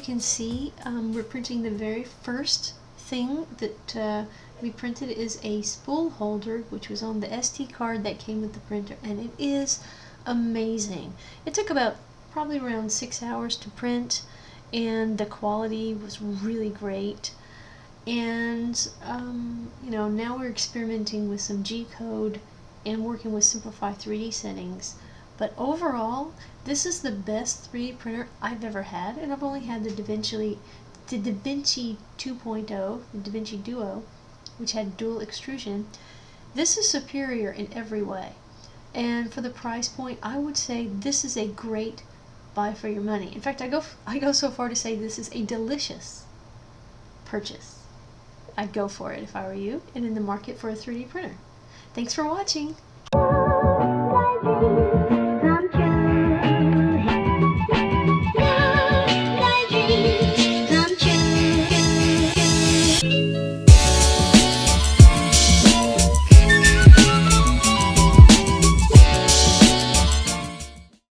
can see, we're printing the very first thing that we printed is a spool holder, which was on the SD card that came with the printer, and it is amazing. It took about probably around 6 hours to print, and the quality was really great. And you know, now we're experimenting with some G-code and working with Simplify 3D settings. But overall, this is the best 3D printer I've ever had, and I've only had the DaVinci 2.0, the DaVinci Duo, which had dual extrusion. This is superior in every way. And for the price point, I would say this is a great buy for your money. In fact, I go so far to say this is a delicious purchase. I'd go for it if I were you and in the market for a 3D printer. Thanks for watching.